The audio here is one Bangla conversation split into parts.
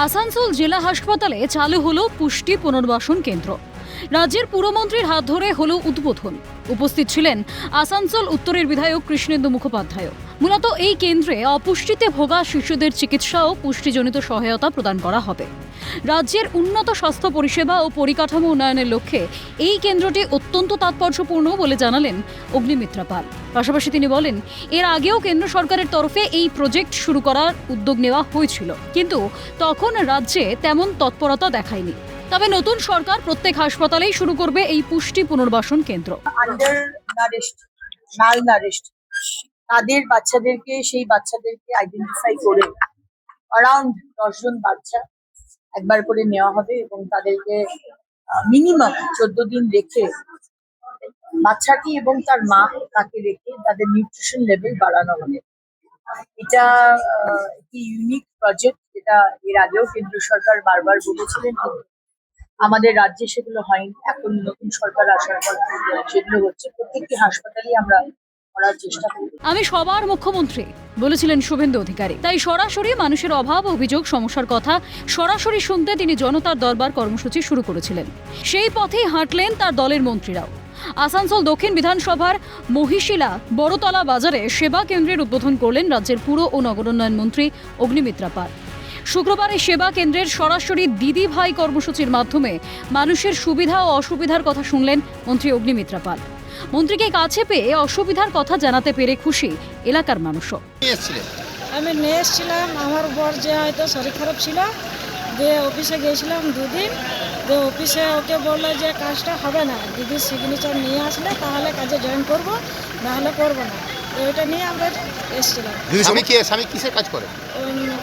আসানসোল জেলা হাসপাতালে চালু হলো পুষ্টি পুনর্বাসন কেন্দ্র। রাজ্যের পুরমন্ত্রীর হাত ধরে হলো উদ্বোধন। উপস্থিত ছিলেন আসানসোল উত্তরের বিধায়ক কৃষ্ণেন্দু মুখোপাধ্যায়। মূলত এই কেন্দ্রে অপুষ্টিতে ভোগা শিশুদের চিকিৎসা ও পুষ্টিজনিত সহায়তা প্রদান করা হবে। রাজ্যের উন্নত স্বাস্থ্য পরিষেবা ও পরিকাঠামো উন্নয়নের লক্ষ্যে এই কেন্দ্রটি অত্যন্ত তাৎপর্যপূর্ণ বলে জানালেন অগ্নিমিত্রা পাল। পাশাপাশি তিনি বলেন, এর আগেও কেন্দ্র সরকারের তরফে এই প্রজেক্ট শুরু করার উদ্যোগ নেওয়া হয়েছিল, কিন্তু তখন রাজ্যে তেমন তৎপরতা দেখায়নি। তবে নতুন সরকার প্রত্যেক হাসপাতালেই শুরু করবে এই পুষ্টি পুনর্বাসন কেন্দ্র। তাদের বাচ্চাদেরকে আইডেন্টিফাই করে অ্যারাউন্ড 10 জন বাচ্চা একবার করে নেওয়া হবে এবং তাদেরকে মিনিমাম 14 দিন রেখে বাচ্চাটি এবং তার মা তাকে রেখে তাদের নিউট্রিশন লেভেল বাড়ানো হবে। এটা একটি ইউনিক প্রজেক্ট, যেটা এর আগেও কেন্দ্র সরকার বারবার বলেছিলেন, আমাদের রাজ্যে সেগুলো হয়নি। এখন নতুন সরকার আসার পর সেগুলো হচ্ছে। প্রত্যেকটি হাসপাতালে আমরা করার চেষ্টা করি। আমি সবার মুখ্যমন্ত্রী বলেছিলেন শুভেন্দু অধিকারী। তাই সরাসরি মানুষের অভাব, অভিযোগ, সমস্যার কথা সরাসরি শুনতে তিনি জনতার দরবার কর্মসূচি শুরু করেছিলেন। সেই পথেই হাঁটলেন তার দলের মন্ত্রীরাও। আসানসোল দক্ষিণ বিধানসভার মহিশিলা বড়তলা বাজারে সেবা কেন্দ্রের উদ্বোধন করলেন রাজ্যের পুর ও নগরোন্নয়ন মন্ত্রী অগ্নিমিত্রা পাল। শুক্রবার এই সেবা কেন্দ্রের সরাসরি দিদি ভাই কর্মসূচির মাধ্যমে মানুষের সুবিধা ও অসুবিধার কথা শুনলেন মন্ত্রী অগ্নিমিত্রা পাল। মন্ত্রীকে কাছে পেয়ে অসুবিধার কথা জানাতে পেরে খুশি এলাকার মানুষও। আমি নিয়ে এসেছিলাম, আমার বর যে হয়তো শরীর খারাপ ছিল, দিয়ে অফিসে গিয়েছিলাম 2 দিন। দিয়ে অফিসে ওকে বললো যে কাজটা হবে না, দিদির সিগনেচার নিয়ে আসলে তাহলে কাজে জয়েন করব, নাহলে করবো না। তো ওইটা নিয়ে আমরা এসেছিলাম। স্বামী কিসের কাজ করে?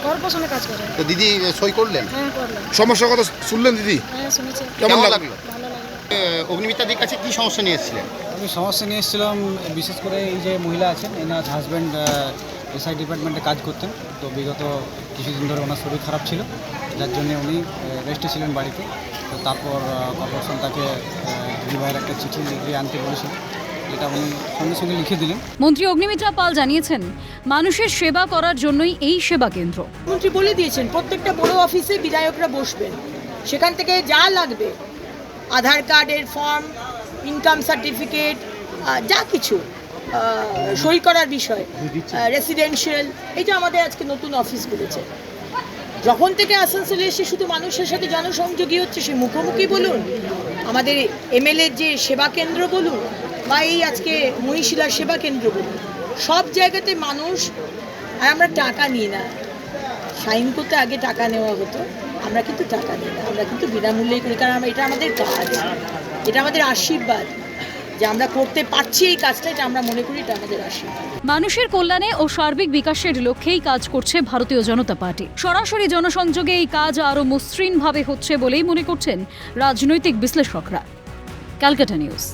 কর্পোরেশনে কাজ করে। তো দিদি সই করলেন? হ্যাঁ, করলাম। সমস্যার কথা শুনলেন দিদি? হ্যাঁ, শুনেছি। কেমন লাগলো? ভালো লাগলো। অগ্নিমিত্রাদির কাছে কি সমস্যা নিয়ে এসেছিলেন? আমি সমস্যা নিয়ে এসেছিলাম, বিশেষ করে এই যে মহিলা আছেন, এনার হাজব্যান্ড এসআই ডিপার্টমেন্টে কাজ করতেন। তো বিগত কিছুদিন ধরে ওনার শরীর খারাপ ছিল, যার জন্য উনি রেস্টে ছিলেন বাড়িতে। তো তারপর কর্পোরেশন তাকে দিদিভাইয়ের একটা চিঠি লিখে আনতে বলেছিল, যেটা উনি সঙ্গে সঙ্গে লিখে দিলেন। মন্ত্রী অগ্নিমিত্রা পাল জানিয়েছেন, মানুষের সেবা করার জন্যই এই সেবা কেন্দ্র। মন্ত্রী বলে দিয়েছেন প্রত্যেকটা বড় অফিসে বিধায়করা বসবেন, সেখান থেকে যা লাগবে, আধার কার্ডের ফর্ম, ইনকাম সার্টিফিকেট, যা কিছু সই করার বিষয়, রেসিডেন্সিয়াল, এটা আমাদের আজকে নতুন অফিস করেছে। যখন থেকে আসানসোলে এসে শুধু মানুষের সাথে জনসংযোগী হচ্ছে, সে মুখোমুখি বলুন, আমাদের এমএলএ যে সেবা কেন্দ্র বলুন, বা এই আজকে মহিশিলা সেবা কেন্দ্র বলুন, সব জায়গাতে মানুষ। আর আমরা টাকা নিই না, সাইন করতে আগে টাকা নেওয়া হতো, আমরা কিন্তু টাকা নিই না, আমরা কিন্তু বিনামূল্যেই করি, কারণ এটা আমাদের কাজ, এটা আমাদের আশীর্বাদ যে আমরা করতে পারছি এই কাজটা, এটা আমরা মনে করি এটা আমাদের আশীর্বাদ। মানুষের কল্যাণে ও সার্বিক বিকাশের লক্ষ্যেই কাজ করছে ভারতীয় জনতা পার্টি। সরাসরি জনসংযোগে এই কাজ আরও মসৃণভাবে হচ্ছে বলেই মনে করছেন রাজনৈতিক বিশ্লেষকরা। ক্যালকাটা নিউজ।